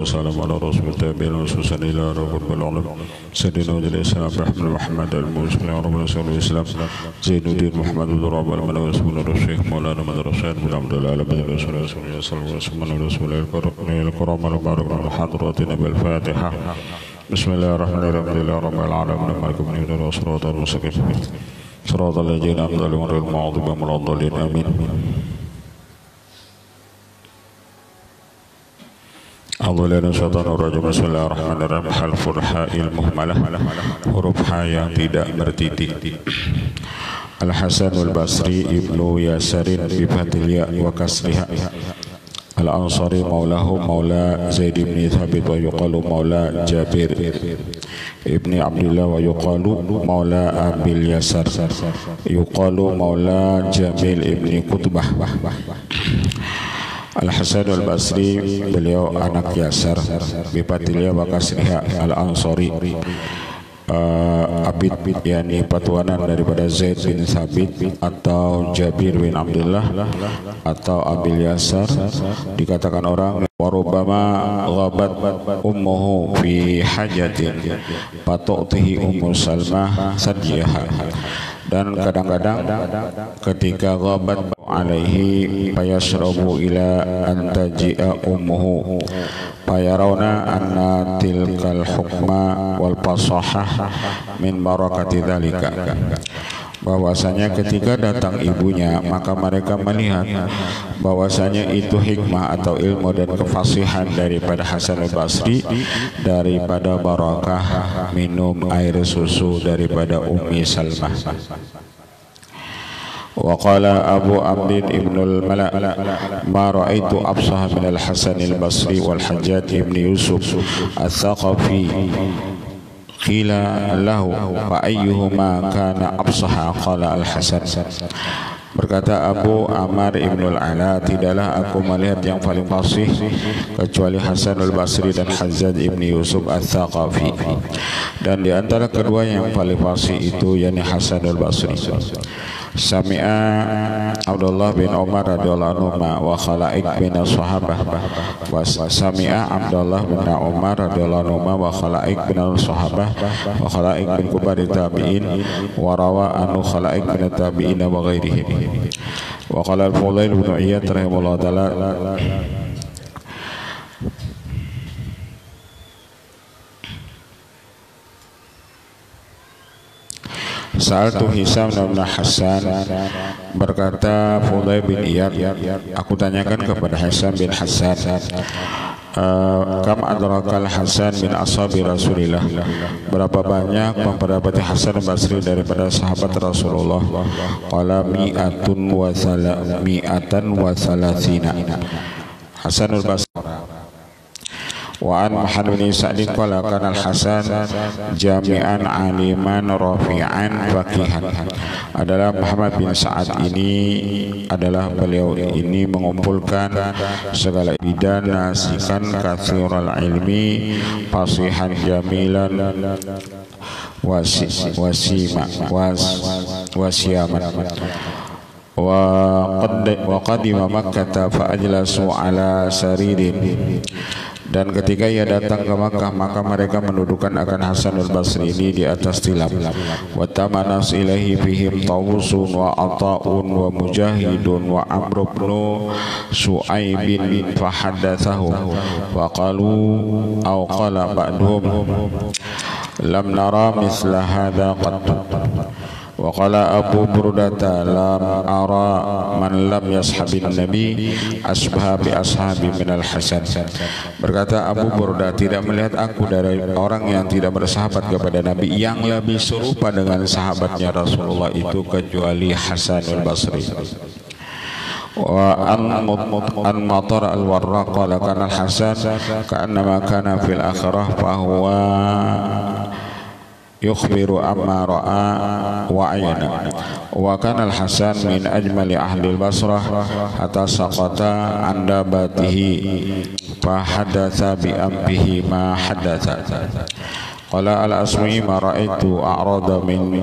والسلام على رسول التابعين وسوسن إلى رب العالمين سيدنا وجل الإسلام رحمة محمد المرسل رب رسول الإسلام زين الدين محمد بن رب المن ورسول الشيخ مولانا محمد رشيد بن عبد الله العالمين رسول الله صلى الله عليه وسلم رسول الكرام المبارك من حضراتنا بالفاتحة بسم الله الرحمن الرحيم الحمد لله رب العالمين مالك يوم الدين والصراط المستقيم صراط الذين أنعمت عليهم غير المغضوب عليهم ولا الضالين آمين. A'udzubillahi minasyaitonir rajim. Bismillahirrahmanirrahim. Harful ha'il muhmalah, huruf ha yang tidak bertitik. Al-Hasan al-Basri ibnu Yasarin bi fathil ya wa kasriha. Al-Ansari maulahu maula Zaid bin Thabit wa yuqalu maula Jabir ibni Abdullah wa yuqalu maula Abil Yasar yuqalu maula Jamil ibni Qutbah. Al-Hasan al-Basri beliau anak Yasar bipatilya wa kasriha al-Ansari abid yakni patuanan daripada Zaid bin Thabit atau Jabir bin Abdullah atau Abil Yasar. Dikatakan orang warubama ghabat ummuhu fi hajatin fatu'tihi ummu Salmah sadyaha, dan kadang-kadang ketika ghabat alaihi fayashrabu ila antaji'a ummuhu fayarawna anna tilkal hukma wal fasahah min barakati dhalika, bahwasanya ketika datang ibunya maka mereka melihat bahwasanya itu hikmah atau ilmu dan kefasihan daripada Hasan al-Basri, daripada barakah minum air susu daripada Ummi Salmah. Wa qala Abu Abdin ibnul Mala ma ra'aitu absah min al-Hasan al-Basri wal Hajjaj ibn Yusuf al-Thaqafi qila lahu fa ayyuhuma kana absah, qala al-Hasan. Berkata Abu Amr ibnul Ala, tidaklah aku melihat yang paling fasih kecuali Hasan al-Basri dan Hajjaj ibn Yusuf al-Thaqafi, dan di antara kedua yang paling fasih itu yakni Hasan al-Basri. Sami'a Abdullah bin Umar radhiyallahu anhu wa khalaik bin sahabah wa sami'a Abdullah bin Umar radhiyallahu anhu wa khalaik bin sahabah wa khalaik bin kubar tabi'in wa rawa anu khalaik bin tabi'in wa ghairihim. Wa qala al-Fudail bin Iyad rahimahullah ta'ala Sa'altu Hisam bin Hasan, berkata Fudail bin Iyad, aku tanyakan kepada Hisam bin Hasan, kam adrakal Hasan min ashabi Rasulillah, berapa banyak memperdapati Hasan Basri daripada sahabat Rasulullah? Qala mi'atan wa thalathina. Hasanul Basri. Wa an Muhammad bin Sa'id qala kana al-Hasan jami'an aliman rafi'an faqihan. Adalah Muhammad bin Sa'ad ini adalah beliau ini mengumpulkan segala bidan nasikan katsirul ilmi fasihan jamilan wasiyaman wa qadima Makkah fa ajlasu ala saririn, dan ketika ia datang ke Makkah maka mereka mendudukan akan Hasan al-Basri ini di atas tilam. Wa tamanas ilahi fihim Tawusun wa Ata'un wa Mujahidun wa Amr ibn Su'aibin fahadathahu wa qalu aw qala ba'duhum lam nara misla hadha qad. Wa qala Abu Burdata lam ara man lam yashabin nabi asbah bi ashabi minal Hasan. Berkata Abu Burda, tidak melihat aku dari orang yang tidak bersahabat kepada Nabi yang lebih serupa dengan sahabatnya Rasulullah itu kecuali Hasan al-Basri. Wa an Matar al-Warraq qala kana al-Hasan ka'annama kana fil akhirah fa huwa yukhbiru amma ra'a wa ayana. Wa kana al-Hasan min ajmali ahli al-Basrah hatta saqata an dabatihi fa hadatsa bi ambihi ma hadatsa. Qala al-Asmi ma ra'aitu a'rada min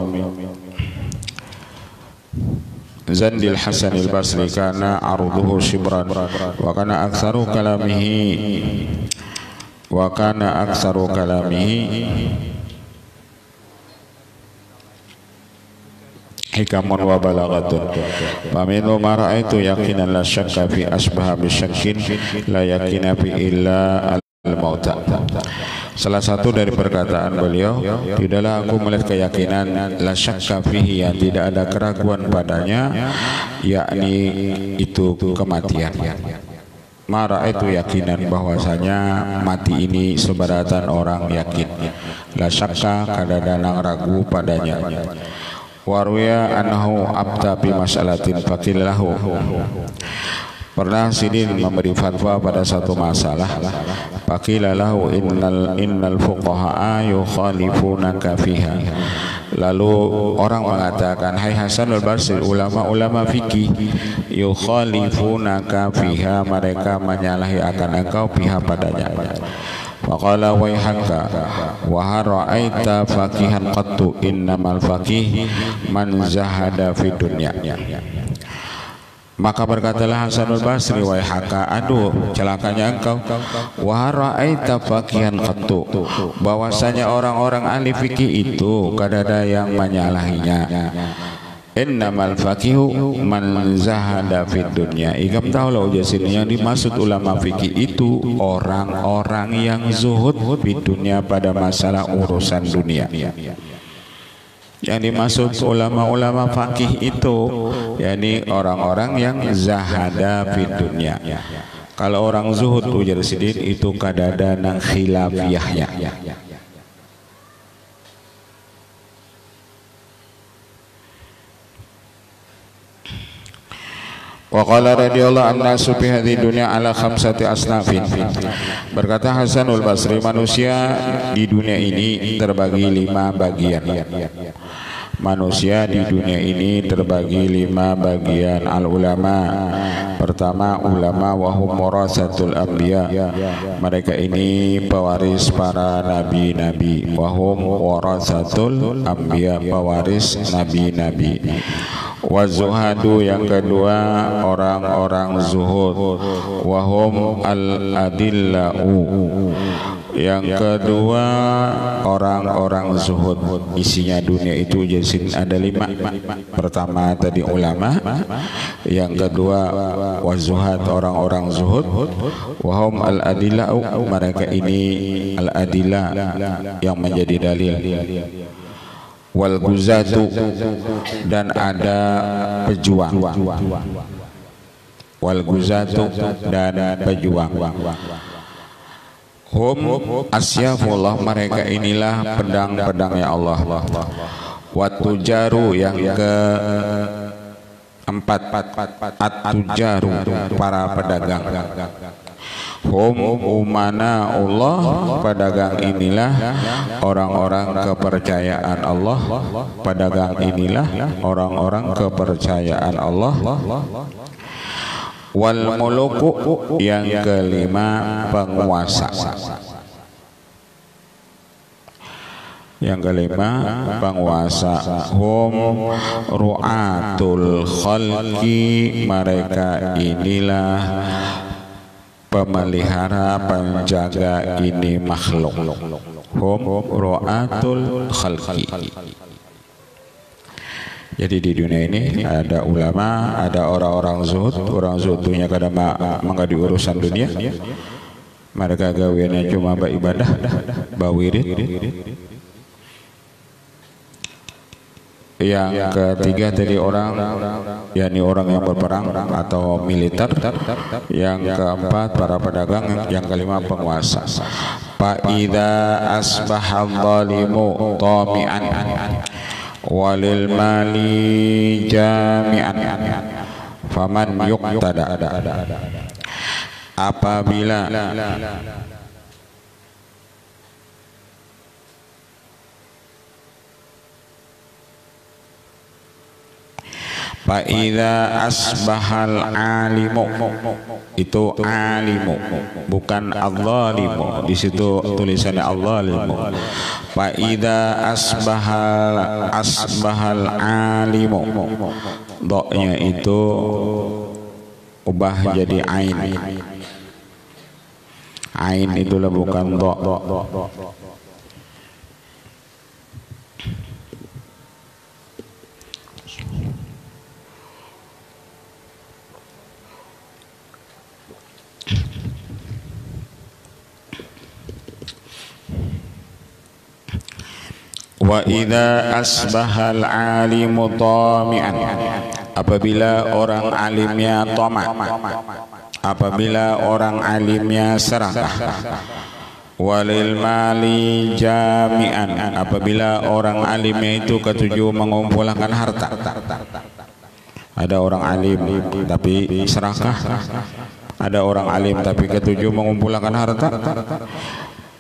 Zandil Hasan al-Basri kana arduhu shibran wa kana aktsaru kalamihi wa kana aktsaru kalamihi hikamun wa balaghatun faminu ma ra'aitu yaqinan la syakka fi asbaha bisyakkin la yakina fi illa al-mauta. Salah satu dari perkataan beliau, tidaklah aku melihat keyakinan la syakka fihi, yang tidak ada keraguan padanya, yakni itu kematian. Ma ra'aitu yakinan, bahwasanya mati ini sebaratan orang yakin, la syakka kadang-kadang ragu padanya. Warwiya annahu abta bi mas'alatin faqilahu, pernah Sidin memberi fatwa pada satu masalah, faqilahu innal fuqaha yukhalifunaka fiha, lalu orang mengatakan, hai Hasanul Basri, ulama-ulama fikih yukhalifunaka fiha, mereka menyalahi akan engkau fiha padanya. Faqala waihaka wa ra'aita faqihan qattu innamal faqih man zahada fid dunya. Maka berkatalah Hasanul Basri, waihaka, aduh celakanya engkau, wa ra'aita faqihan qattu, bahwasanya orang-orang ahli fikih itu kadada yang menyalahinya. Innamal faqihu man zahada fid dunya. Ikam tahulah ujasin, yang dimaksud ulama fikih itu orang-orang yang zuhud fid dunya, pada masalah urusan dunia. Yang dimaksud ulama-ulama fakih itu yakni orang-orang yang zahada fid dunya. Kalau orang zuhud ujar Sidin itu kadada nang khilafiyahnya. Wa qala radhiyallahu anhu fi hadhihi dunya ala khamsati asnafin. Berkata Hasanul Basri, manusia di dunia ini terbagi 5 bagian. Manusia di dunia ini terbagi 5 bagian. Al ulama, pertama ulama wahum warasatul anbiya, mereka ini pewaris para nabi-nabi. Wahum warasatul anbiya, pewaris nabi-nabi. Wazuhadu, yang kedua orang-orang zuhud. Wahum al-adillau, yang kedua orang-orang zuhud. Isinya dunia itu jadi ada 5. Pertama tadi ulama, yang kedua wazuhad, orang-orang zuhud. Wahum al-adillau, mereka ini al-adillah yang menjadi dalil. Wal guzatu, dan ada pejuang. Wal guzatu, dan pejuang. Hum asyafullah, mereka inilah pedang-pedangnya Allah. Watujaru, yang keempat at-tujaru, para pedagang. Hum umana Allah, pedagang inilah orang-orang kepercayaan Allah. Pedagang inilah orang-orang kepercayaan Allah. Wal muluku, yang kelima penguasa. Yang kelima penguasa. Hum ru'atul khalqi, mereka inilah pemelihara, penjaga ini makhluk. Hum ru'atul khalqi. Jadi di dunia ini ada ulama, ada orang-orang zuhud. Orang zuhud punya kadang mengadu urusan dunia. Mereka gawiannya cuma beribadah, bawirid. Yang ketiga tadi orang, yakni orang yang berperang atau militer. Yang keempat para pedagang. Yang kelima penguasa. Fa idza asbaha dhalimu tami'an walil mali jami'an faman yuqtada. Apabila Fa'idha asbahal alimu, itu alimu, bukan al-zalimu. Di situ tulisannya al-zalimu. Fa'idha asbahal alimu, doknya itu ubah jadi ain. Ain itulah bukan dha. Wa idza asbahal alimu tami'an, apabila orang alimnya tamak, apabila orang alimnya serakah. Walil mali jami'an, apabila orang alimnya itu ketujuh mengumpulkan harta. Ada orang alim tapi serakah, ada orang alim tapi ketujuh mengumpulkan harta.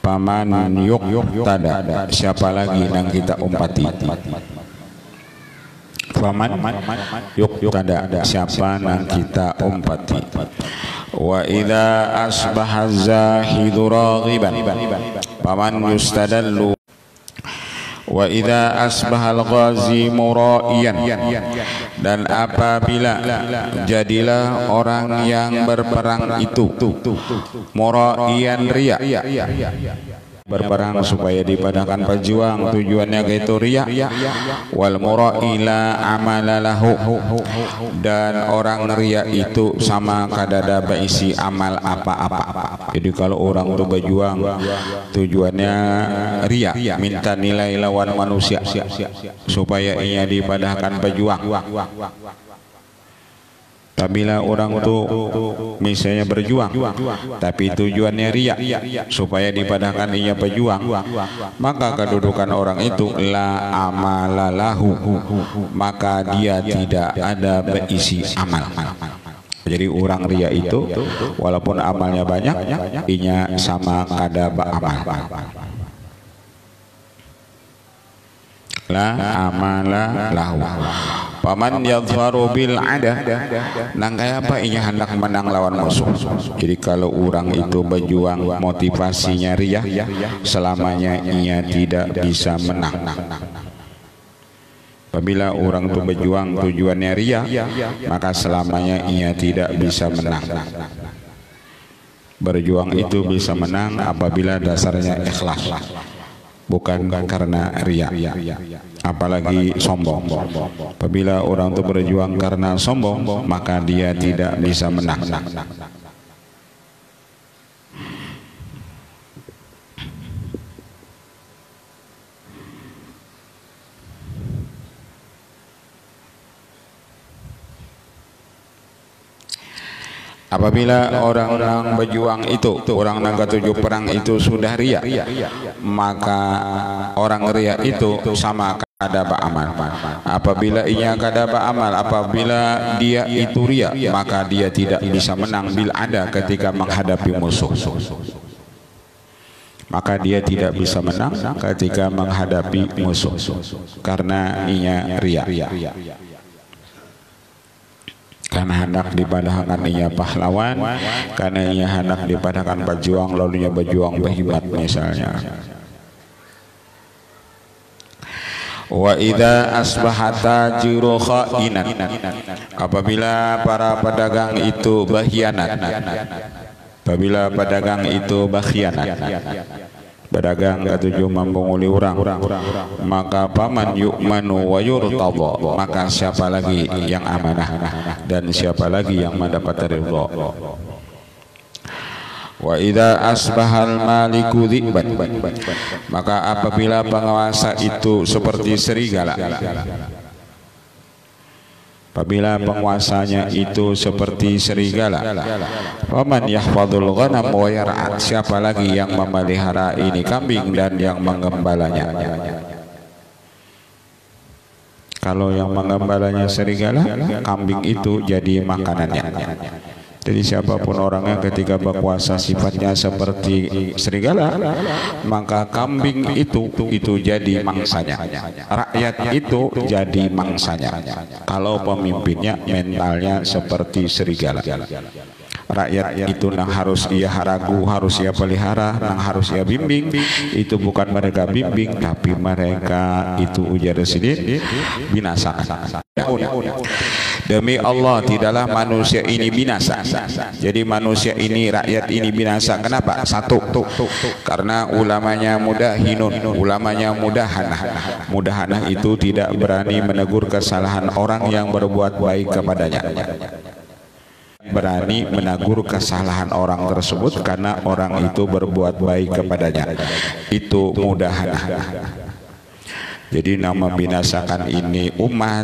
Paman yuk tada, siapa lagi yang kita umpati? Paman yuk tada, siapa yang kita umpati? Wa idza asbaha zahidu raghiban, paman yustadallu. Wa idza asbahal ghazi muraiyan, dan apabila jadilah orang yang berperang itu muraiyan riya, berperang supaya dipadahkan pejuang, tujuannya itu riya. Wal muraila amalalahu, dan orang riya itu sama kadada baisi amal apa-apa. Jadi kalau orang itu berjuang tujuannya riya, minta nilai lawan manusia supaya ia dipadahkan pejuang. Apabila orang itu misalnya berjuang tapi tujuannya riya supaya dipadahkan ia pejuang, maka kedudukan orang itu la amalalahu, maka dia tidak ada berisi amal. Jadi orang riya itu walaupun amalnya banyak, inya sama kada beramal. La amala lahu. Paman yadhfaru bil ada, nang kaya apa inya hendak menang lawan musuh. Jadi kalau orang itu berjuang motivasinya riya, selamanya ia tidak bisa menang. Apabila orang itu berjuang tujuannya riya, maka selamanya ia tidak bisa menang. Berjuang itu bisa menang apabila dasarnya ikhlas, bukan karena riya, apalagi sombong. Apabila orang itu berjuang karena sombong, maka dia tidak bisa menang. Apabila orang berjuang itu, orang yang ketujuh perang itu sudah riya, maka orang riya itu sama kada beramal. Apabila ia kada beramal, apabila dia itu riya, maka dia tidak bisa menang bil ada ketika menghadapi musuh. Maka dia tidak bisa menang ketika menghadapi musuh karena ia riya. Karena hendak dipadahkan ia pahlawan, karena ia hendak dipadahkan pejuang, lalu ia berjuang berhebat misalnya. Wa idza asbahata jiru khainan, apabila para pedagang itu berkhianat. Apabila pedagang itu berkhianat, pedagang ketujuh membunguli orang, maka paman yu'manu wa yurtadha, maka siapa lagi yang amanah dan siapa lagi yang mendapat ridha. Wa idza asbahal maliku dhiban, maka apabila penguasa itu seperti serigala. Apabila penguasanya itu seperti serigala, waman yahfadul ghanam wa yar'a, siapa lagi yang memelihara ini kambing dan yang menggembalanya. Kalau yang menggembalanya serigala, kambing itu jadi makanannya. Jadi siapapun orangnya ketika berkuasa sifatnya seperti serigala, maka kambing itu jadi mangsanya, rakyat itu jadi mangsanya. Kalau pemimpinnya mentalnya seperti serigala, rakyat itu nang harus ia ragu, harus ia pelihara, nang harus ia bimbing, itu bukan mereka bimbing, tapi mereka itu ujar sidin binasa. Demi Allah tidaklah manusia ini binasa. Jadi manusia ini, rakyat ini binasa. Kenapa? Satu, karena ulamanya mudahinun, ulamanya mudahanah. Mudahanah itu tidak berani menegur kesalahan orang yang berbuat baik kepadanya, berani menegur kesalahan orang tersebut karena orang itu berbuat baik kepadanya. Itu mudahanah. Jadi nama membinasakan ini umat,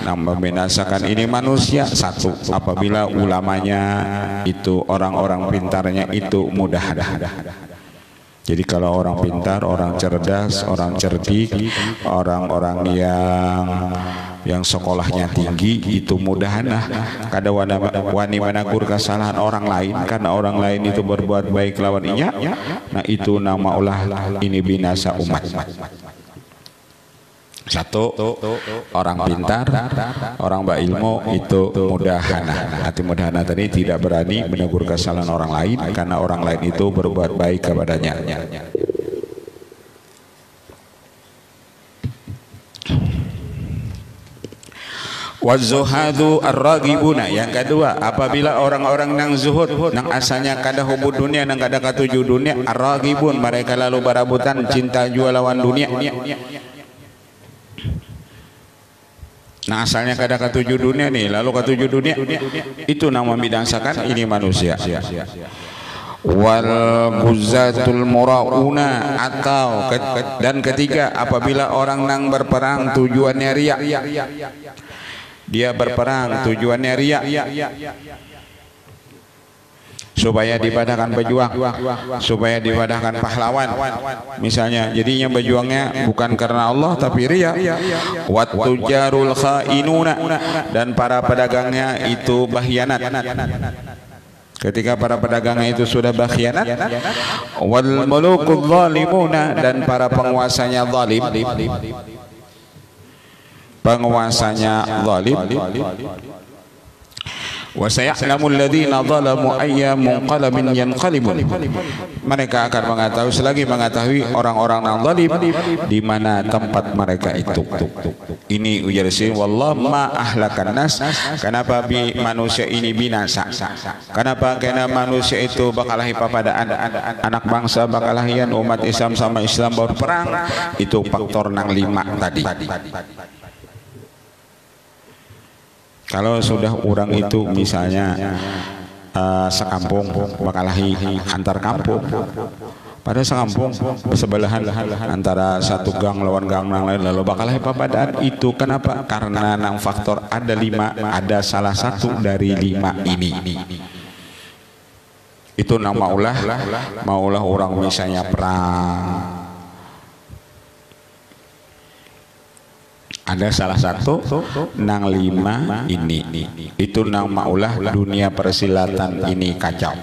nama membinasakan ini manusia. Satu, apabila ulamanya itu, orang-orang pintarnya itu mudahanah. Jadi kalau orang pintar, orang cerdas, orang cerdik, orang-orang yang sekolahnya tinggi itu mudahanah. Kada wani menegur kesalahan orang lain karena orang lain itu berbuat baik lawan inya. Nah itu nama ulah ini binasa umat. Satu, orang pintar, orang berilmu itu mudahanah. Arti mudahanah tadi tidak berani menegur kesalahan orang lain karena orang lain itu berbuat baik kepadanya. Wazuhadu ar-ragibuna. Yang kedua, apabila orang-orang nang zuhud, nang asalnya kada hubud dunia, nang kada katuju dunia, ar-ragibun, mereka lalu barabutan cinta jual lawan dunia. Nah asalnya kada katuju dunia nih, lalu katuju dunia, itu nama membinasakan ini manusia. Wal guzatul murauna, atau dan ketiga, apabila orang nang berperang tujuannya riya, dia berperang tujuannya riya supaya dibadahkan pejuang, supaya dibadahkan pahlawan misalnya, jadinya berjuangnya bukan karena Allah tapi riya. Wat tujarul khainuna, dan para pedagangnya itu berkhianat. Ketika para pedagangnya itu sudah berkhianat, wal mulukul zalimuna, dan para penguasanya zalim, penguasanya zalim. Wa saya'lamul ladzina zalamu ayya munqalabin yanqalibun, mereka akan mengetahui, selagi mengetahui orang-orang yang zalim di mana tempat mereka itu. Ini ujar sih, wallah ma ahlakan nas, kenapa manusia ini binasa, kenapa? Karena manusia itu bakalahi papadaan, anak bangsa bakalahian umat Islam sama Islam berperang, itu faktor nang 5 tadi. Kalau sudah orang itu misalnya sekampung bakalahi antar kampung, pada sekampung bersebelahan antara satu gang lawan gang yang lain, lalu bakalahi papadaan itu. Kenapa? Karena nang faktor ada 5, ada salah satu dari 5 ini. Itu nama maulah orang misalnya perang, ada salah satu nang 5 ini, itu nang maulah dunia persilatan ini kacau.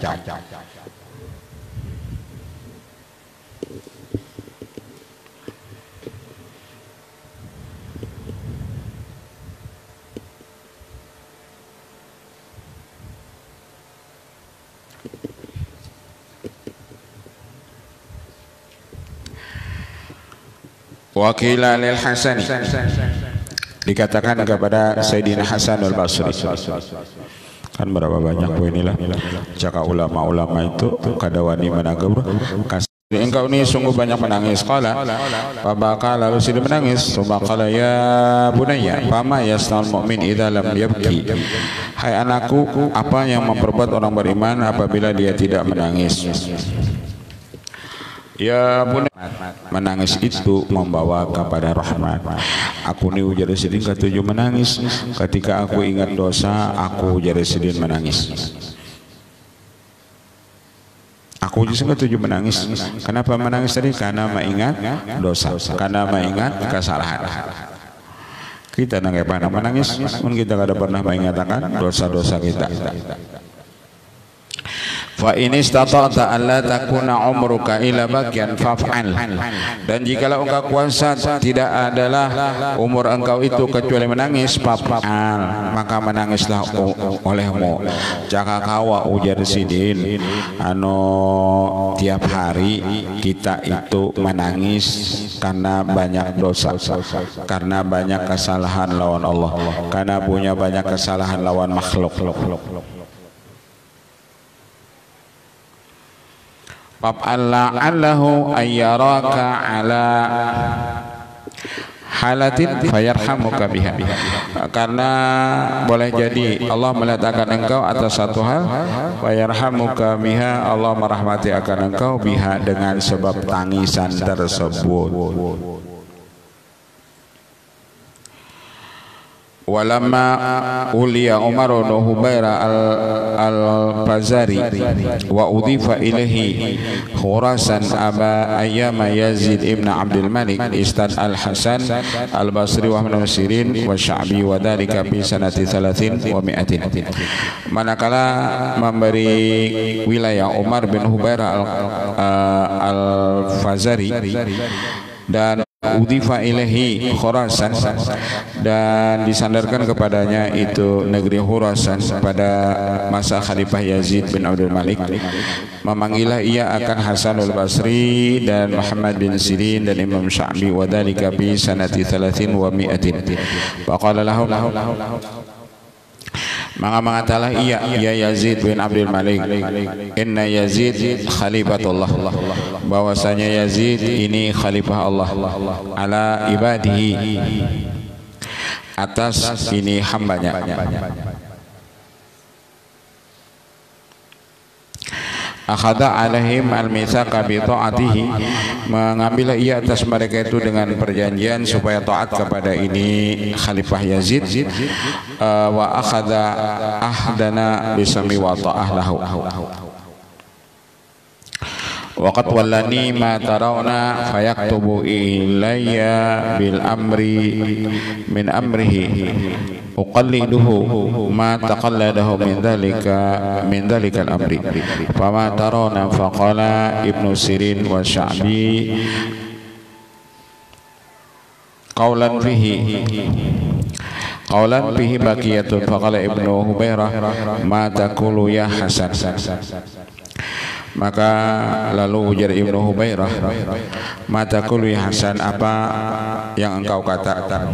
Wakila lil Hasani, dikatakan kepada Sayyidina Hasan al-Basri. Kan berapa banyak poin inilah cakap ulama-ulama itu kada wani menegur. Engkau ini sungguh banyak menangis. Qala, fabaka, lalu sidin menangis. Subaqala ya bunayya, fama yasnal mu'min idza lam yabki. Hai anakku, apa yang memperbuat orang beriman apabila dia tidak menangis? Ya bunayya, menangis itu membawa kepada rahmat. Aku ni ujar sidin ketujuh menangis. Ketika aku ingat dosa, aku ujar sidin menangis. Aku juga ketujuh menangis. Kenapa menangis tadi? Karena mengingat dosa, karena mengingat kesalahan. Kita nggak pernah menangis, pun kita kada pernah mengingatkan dosa-dosa kita. Fa in istata'ta alla takuna umruka ila baqiyan faf'al. Dan jikalau engkau kuasa tidak adalah umur engkau itu kecuali menangis, faf'al, maka menangislah olehmu. Jaka kawa ujar sidin tiap hari kita itu menangis karena banyak dosa, karena banyak kesalahan lawan Allah, karena punya banyak kesalahan lawan makhluk. Fa'allahu ayyaraka ala halatin fayarhamuka biha. Karena boleh jadi Allah meletakkan engkau atas satu hal, fayarhamuka biha, Allah merahmati akan engkau biha, dengan sebab tangisan tersebut. Walamma uliya Umar bin Hubairah al-Fazari wa udhifa ilaihi Khurasan aba ayyama Yazid ibn Abdul Malik istad al-Hasan al-Basri wa Ibn Sirin wa Sya'bi wa dhalika fi sanati 30 wa 100. Manakala memberi wilayah Umar bin Hubairah al-Fazari dan udhifa ilahi Khurasan, dan disandarkan kepadanya itu negeri Khurasan pada masa Khalifah Yazid bin Abdul Malik, memanggillah ia akan Hasan al-Basri dan Muhammad bin Sirin dan Imam Sya'bi wa dhalika bi sanati 30 wa 100. Faqala lahum, maka mengatalah ia, ya Yazid bin Abdul Malik, inna Yazid khalifatullah, bahwasanya Yazid ini khalifah Allah, ala ibadihi, atas ini hambanya. Akhadha alaihim al-mitsaqa bi ta'atihi, mengambil ia atas mereka itu dengan perjanjian supaya taat kepada ini Khalifah Yazid, wa akhadha ahdana bisami wa ta'ah lahu. Waqad wallani ma tarawna fayaktubu ilayya bil amri min amrihi uqalliduhu ma taqalladahu min dhalika al-amri fama tarawna. Faqala Ibnu Sirin wa Sya'bi qawlan fihi baqiyatun. Faqala Ibnu Hubairah ma taqulu ya Hasan. Maka lalu ujar Ibnu Hubairah, mata kulu ya Hasan, apa yang engkau katakan?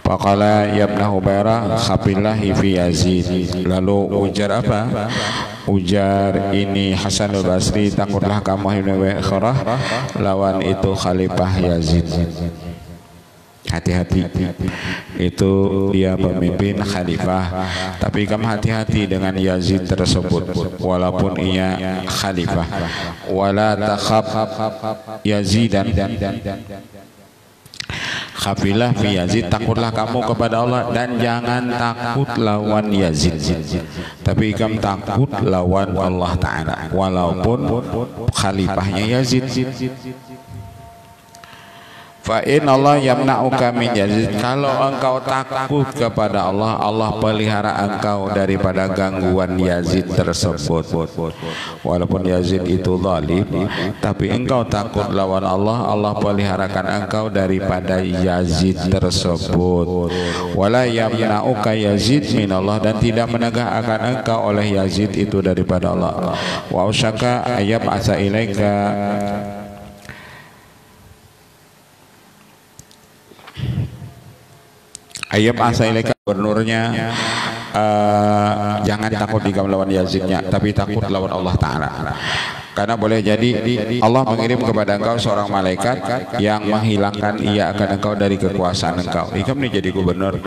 Faqala ya Ibnu Hubairah khafillahi fi Yazid. Lalu ujar apa? Ujar ini Hasan al-Basri, takutlah kamu Ibnu Hubairah lawan itu Khalifah Yazid. Hati-hati, itu dia pemimpin khalifah, tapi kamu hati-hati dengan Yazid tersebut walaupun ia khalifah. Wala takhaf Yazidan, khafilah fi Yazid, takutlah kamu kepada Allah dan jangan takut lawan Yazid, tapi kamu takut lawan Allah Ta'ala walaupun khalifahnya Yazid. Fa inna Allah yamna'uka min Yazid, kalau engkau takut kepada Allah, Allah pelihara engkau daripada gangguan Yazid tersebut. Walaupun Yazid itu zalim, tapi engkau takut lawan Allah, Allah peliharakan engkau daripada Yazid tersebut. Wala yamna'uka Yazid min Allah, dan tidak menegakkan engkau oleh Yazid itu daripada Allah. Wa usyaka ayab asa ilaika, ayab asa ilaika, gubernurnya jangan takut jika melawan Yazidnya, tapi takut lawan Allah Ta'ala. Karena boleh jadi Allah mengirim kepada engkau seorang malaikat yang menghilangkan ia akan engkau dari kekuasaan engkau. Ikam ini jadi gubernur.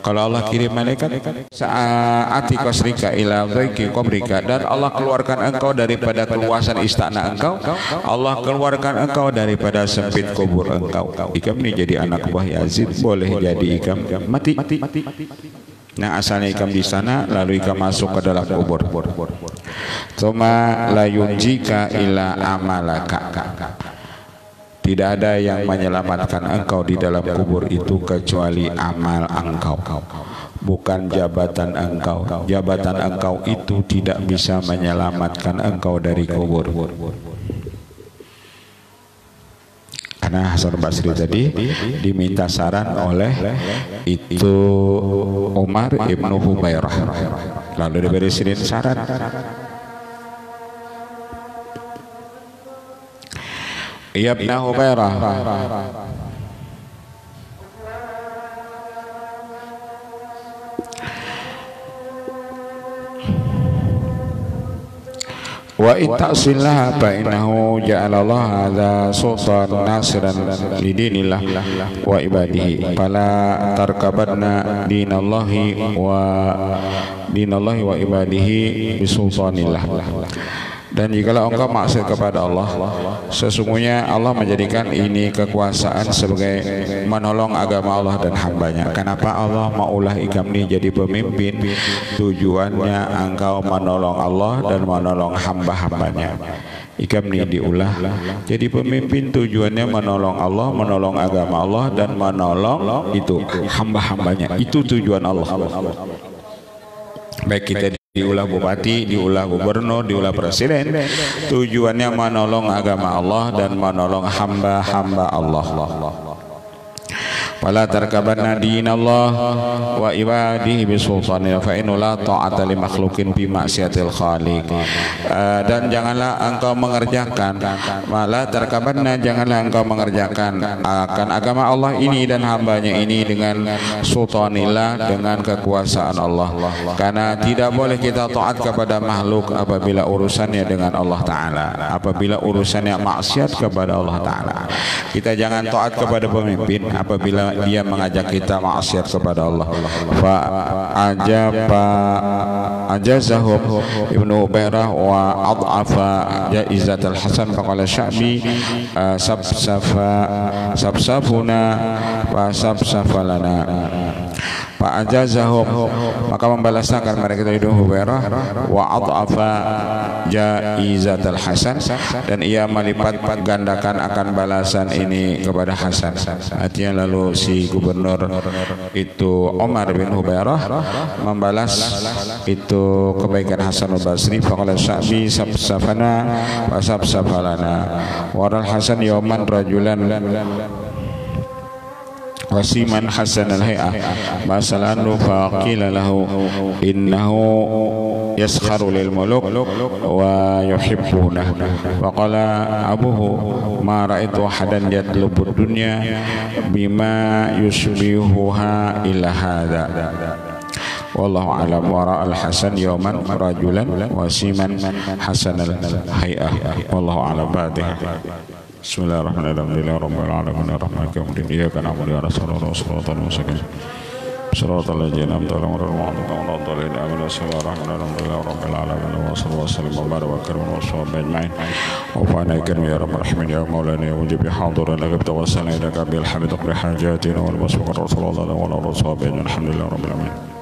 Kalau Allah kirim malaikat saati kosrika ila ghaiki qabrika, dan Allah keluarkan engkau daripada keluasan istana engkau, Allah keluarkan engkau daripada sempit kubur engkau. Ikam ini jadi anak buah Yazid, boleh jadi ikam mati. Nah, asalnya ikam di sana, lalu ikam masuk ke dalam kubur. Tsumma la yunjika ila amalaka, tidak ada yang menyelamatkan engkau di dalam kubur itu kecuali amal engkau. bukan jabatan engkau. Jabatan engkau itu tidak bisa menyelamatkan engkau dari kubur. Karena Hasan Basri tadi diminta saran oleh itu Umar ibnu Hubairah, lalu diberi saran. Ya ibnu Hubairah, wa itta'sillah fa innahu ja'alallah hadza sultan nasiran lidinillah wa ibadihi fala tarkabanna dinallahi wa ibadihi bisultanillah. Dan jikalau engkau maksiat kepada Allah, sesungguhnya Allah menjadikan ini kekuasaan sebagai menolong agama Allah dan hambanya. Kenapa Allah maulah ikam ini jadi pemimpin? Tujuannya engkau menolong Allah dan menolong hamba-hambanya. Ikam ini diulah jadi pemimpin, tujuannya menolong Allah, menolong agama Allah dan menolong itu hamba-hambanya. Itu tujuan Allah. Baik kita diulah bupati, diulah gubernur, diulah presiden, tujuannya menolong agama Allah dan menolong hamba-hamba Allah. Wala tarkabanna dinallah wa ibadihi bisultanillah fa inna la ta'ata li makhluqin bi maksiatil khaliq. Dan janganlah engkau mengerjakan, wala tarkabanna, janganlah engkau mengerjakan akan agama Allah ini dan hambanya ini dengan sultanillah, dengan kekuasaan Allah. Karena tidak boleh kita taat kepada makhluk apabila urusannya dengan Allah Ta'ala, apabila urusannya maksiat kepada Allah Ta'ala. Kita jangan taat kepada pemimpin apabila dia mengajak kita maksiat kepada Allah. Fa ajazahum Ibnu Ubairah wa ad'afa jaizatul Hasan faqala Sya'bi sabsafuna wa sabsafalana. Pak ajazahum, maka membalaskan mereka dari Ibnu Ubairah wa ad'afa jaizatul Hasan, dan ia melipat gandakan akan balasan ini kepada Hasan. Artinya lalu si gubernur itu Umar bin Hubairah membalas itu kebaikan Hasan al-Basri. Faqala Sya'bi sabsafana wa sabsafalana waral Hasan yawman rajulan wasiman hasan al-hay'ah masalan faqila lahu innahu yaskharu lil muluk wa yuhibbuna wa qala abuhu ma ra'aitu ahadan yatlubu dunya bima yushbihuha illa hadha. Wallahu a'lam. Wa ra'al Hasan yawman rajulan wasiman hasan al-hay'ah. Wallahu a'lam. Bismillahirrahmanirrahim. Rabbil alamin arrahmanir rahim. Iyyaka na'budu wa iyyaka nasta'in. Shiratal mustaqim. Shiratal ladzina an'amta 'alaihim ghairil maghdubi 'alaihim waladdallin. Bismillahirrahmanirrahim. Rabbil alamin wa sallallahu wa baraka wa karama wa sahbihi ajma'in. Wa fa'ana karim ya rabbal alamin ya maulana ya mujib hadirin lak tawassalna ilaka bil hamd wa hajatina wal masbuq rasulullah wa ala sahbihi alhamdulillah rabbil alamin.